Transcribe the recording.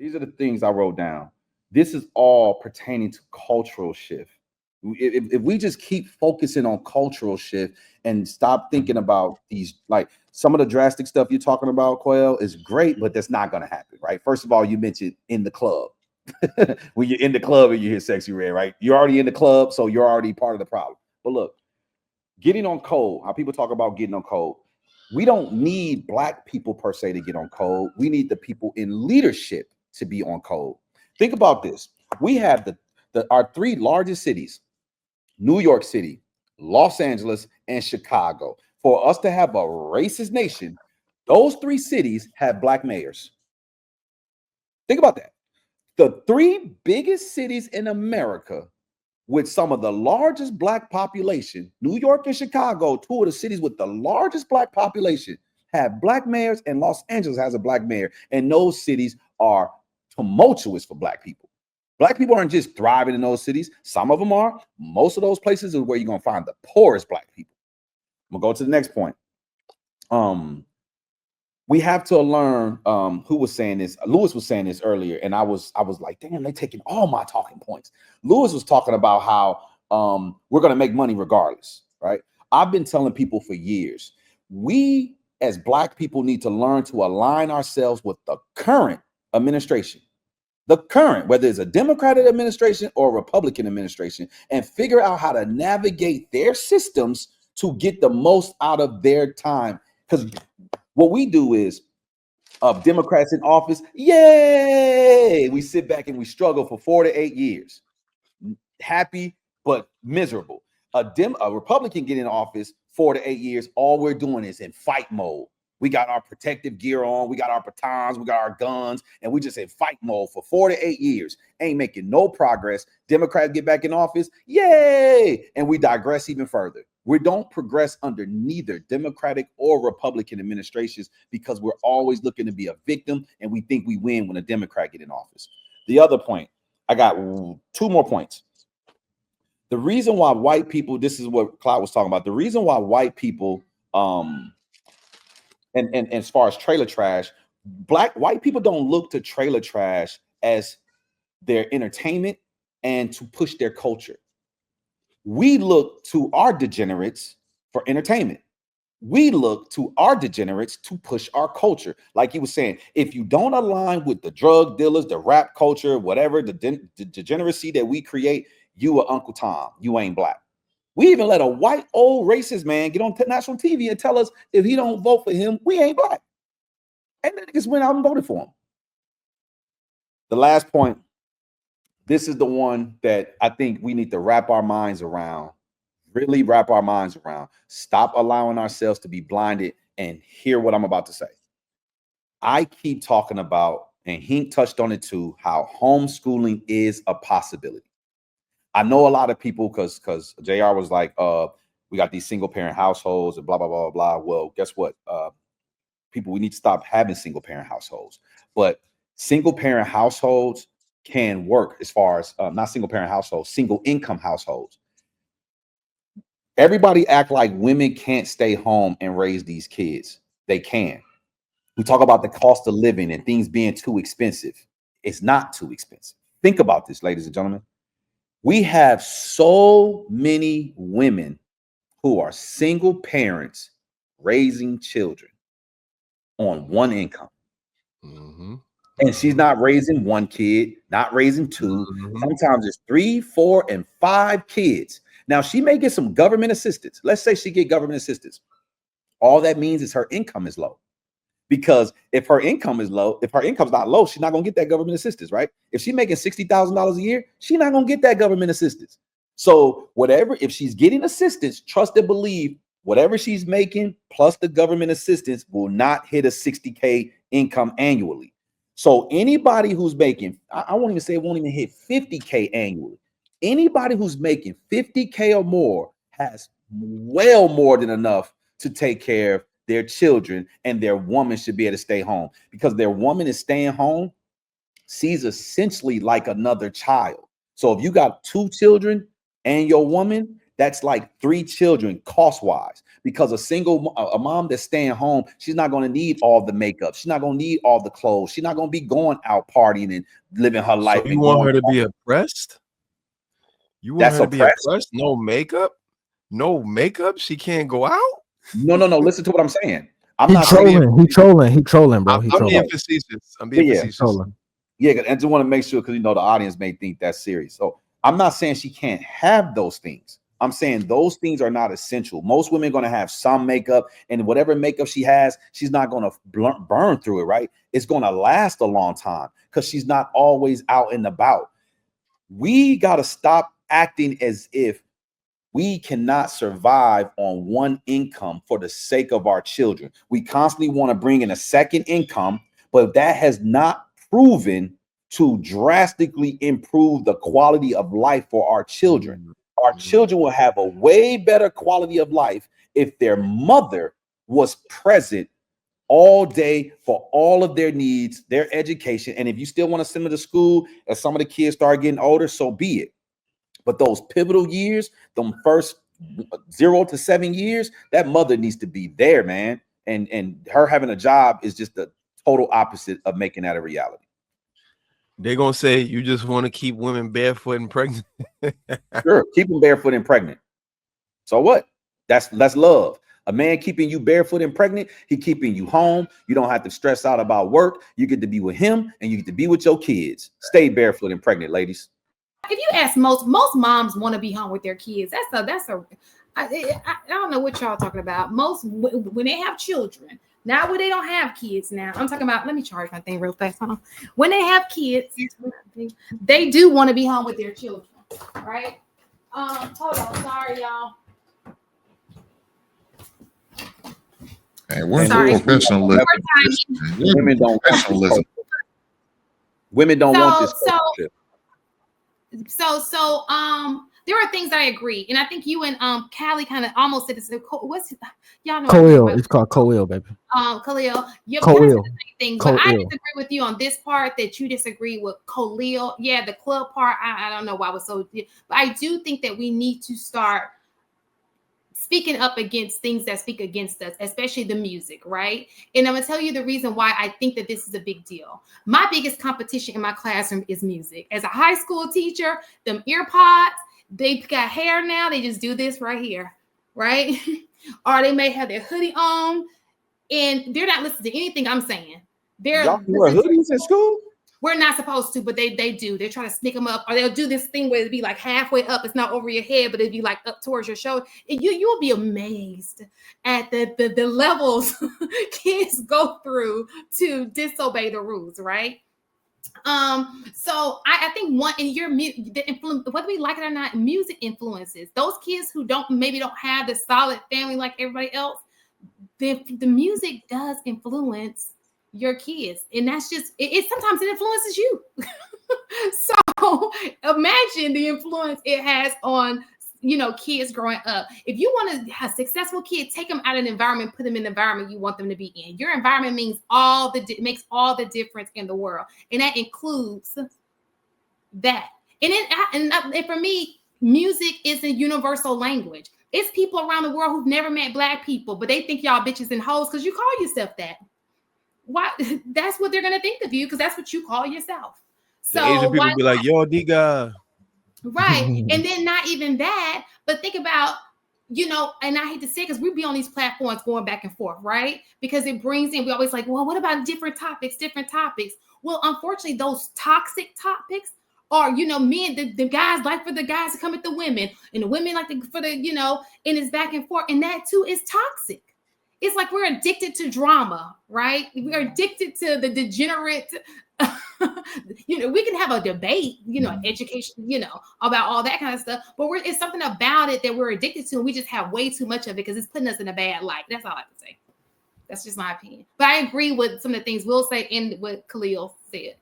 These are the things I wrote down. This is all pertaining to cultural shift. If we just keep focusing on cultural shift and stop thinking about these, like some of the drastic stuff you're talking about, Quail, is great, but that's not going to happen, right? First of all, you mentioned in the club. When you're in the club and you hear Sexy Red, right? You're already in the club, so you're already part of the problem. But look, getting on code, how people talk about getting on code. We don't need black people per se to get on code. We need the people in leadership to be on code. Think about this. We have our three largest cities, New York City, Los Angeles, and Chicago. For us to have a racist nation, those three cities have black mayors. Think about that. The three biggest cities in America with some of the largest black population, New York and Chicago, two of the cities with the largest black population, have black mayors, and Los Angeles has a black mayor. And those cities are tumultuous for black people. Black people aren't just thriving in those cities. Some of them are. Most of those places is where you're going to find the poorest black people. I'm going to go to the next point. We have to learn, who was saying this? Lewis was saying this earlier, and I was like, damn, they're taking all my talking points. Lewis was talking about how we're going to make money regardless, right? I've been telling people for years, we as black people need to learn to align ourselves with the current administration, whether it's a Democratic administration or a Republican administration, and figure out how to navigate their systems to get the most out of their time. Because what we do is, Democrats in office, yay! We sit back and we struggle for 4 to 8 years, happy but miserable. A Republican get in office 4 to 8 years, all we're doing is in fight mode. We got our protective gear on, we got our batons, we got our guns, and we just in fight mode for 4 to 8 years. Ain't making no progress. Democrats get back in office, yay! And we digress even further. We don't progress under neither Democratic or Republican administrations because we're always looking to be a victim, and we think we win when a Democrat get in office. The other point, I got 2 more points. The reason why white people, this is what Cloud was talking about, the reason why white people, and as far as trailer trash, white people don't look to trailer trash as their entertainment and to push their culture. We look to our degenerates for entertainment. We look to our degenerates to push our culture. Like he was saying, if you don't align with the drug dealers, the rap culture, whatever, the degeneracy that we create, you are Uncle Tom. You ain't black. We even let a white old racist man get on national TV and tell us if he don't vote for him, we ain't black. And the niggas went out and voted for him. The last point, this is the one that I think we need to wrap our minds around, really wrap our minds around. Stop allowing ourselves to be blinded and hear what I'm about to say. I keep talking about, and Hink touched on it too, how homeschooling is a possibility. I know a lot of people, because JR was like, we got these single parent households and blah, blah, blah, blah. Well, guess what? People, we need to stop having single parent households. But single parent households can work as far as not single parent households, single income households. Everybody act like women can't stay home and raise these kids. They can. We talk about the cost of living and things being too expensive. It's not too expensive. Think about this, ladies and gentlemen. We have so many women who are single parents raising children on one income. Mm-hmm. And she's not raising one kid, not raising two. Mm-hmm. Sometimes it's 3, 4, and 5 kids. Now, she may get some government assistance. Let's say she get government assistance. All that means is her income is low. Because if her income is low, if her income's not low, she's not going to get that government assistance, right? If she's making $60,000 a year, she's not going to get that government assistance. So whatever, if she's getting assistance, trust and believe, whatever she's making plus the government assistance will not hit a $60K income annually. So anybody who's making, I won't even say it won't even hit $50K annually. Anybody who's making $50K or more has well more than enough to take care of their children, and their woman should be able to stay home, because their woman is staying home, sees essentially like another child. So if you got 2 children and your woman, that's like 3 children cost-wise, because a mom that's staying home, she's not going to need all the makeup. She's not going to need all the clothes. She's not going to be going out partying and living her life. So you want her to be oppressed? You want her to be oppressed? No makeup? No makeup? She can't go out? No. Listen to what I'm saying. He trolling, bro. I'm being facetious. I'm being facetious. Yeah, I just want to make sure, because the audience may think that's serious. So I'm not saying she can't have those things. I'm saying those things are not essential. Most women are going to have some makeup, and whatever makeup she has, she's not going to burn through it, right? It's going to last a long time because she's not always out and about. We got to stop acting as if we cannot survive on one income for the sake of our children. We constantly want to bring in a second income, but that has not proven to drastically improve the quality of life for our children. Our children will have a way better quality of life if their mother was present all day for all of their needs, their education. And if you still want to send them to school as some of the kids start getting older, so be it. But those pivotal years, them first 0 to 7 years, that mother needs to be there, man. And her having a job is just the total opposite of making that a reality. They're gonna say you just want to keep women barefoot and pregnant. Sure, keep them barefoot and pregnant. So what? That's love. A man keeping you barefoot and pregnant, he keeping you home. You don't have to stress out about work. You get to be with him, and you get to be with your kids. Stay barefoot and pregnant, ladies. If you ask most moms want to be home with their kids. I don't know what y'all talking about. Most when they have children. Now when they don't have kids now, I'm talking about, let me charge my thing real fast. Hold on. When they have kids, they do want to be home with their children, right? Hold on, sorry, y'all. Hey, we're professionalism. Women don't professionalism. Women don't want this. So there are things I agree, and I think you and Callie kind of almost said this. What's y'all know? Khalil. It's called Khalil, baby. Khalil. You kind of said the same thing, but I disagree with you on this part that you disagree with Khalil. Yeah, the club part. I don't know why I was so. But I do think that we need to start speaking up against things that speak against us, especially the music, right? And I'm gonna tell you the reason why I think that this is a big deal. My biggest competition in my classroom is music. As a high school teacher, them ear pods. They got hair now. They just do this right here, right? Or they may have their hoodie on, and they're not listening to anything I'm saying. Y'all wear hoodies at school? We're not supposed to, but they do. They're trying to sneak them up, or they'll do this thing where it'd be like halfway up. It's not over your head, but it'd be like up towards your shoulder. And you'll be amazed at the levels kids go through to disobey the rules, right? So I think whether we like it or not, music influences those kids who maybe don't have the solid family like everybody else. The music does influence your kids, and that's just it sometimes it influences you. So imagine the influence it has on kids growing up. If you want to have successful kids, take them out of an environment, put them in the environment you want them to be in. Your environment makes all the difference in the world, and that includes that. And for me, music is a universal language. It's people around the world who've never met Black people, but they think y'all bitches and hoes because you call yourself that. Why? That's what they're gonna think of you because that's what you call yourself. So the Asian people be like, "Yo, nigga." Right. And then not even that, but think about, and I hate to say it because we be on these platforms going back and forth, right? Because it brings in, we always like, well, what about different topics? Well, unfortunately, those toxic topics are, men, the guys like for the guys to come at the women, and the women like for the, and it's back and forth. And that too is toxic. It's like we're addicted to drama, right? We're addicted to the degenerate. We can have a debate, education, about all that kind of stuff, but it's something about it that we're addicted to, and we just have way too much of it because it's putting us in a bad light. That's all I can say. That's just my opinion. But I agree with some of the things Will say and what Khalil said.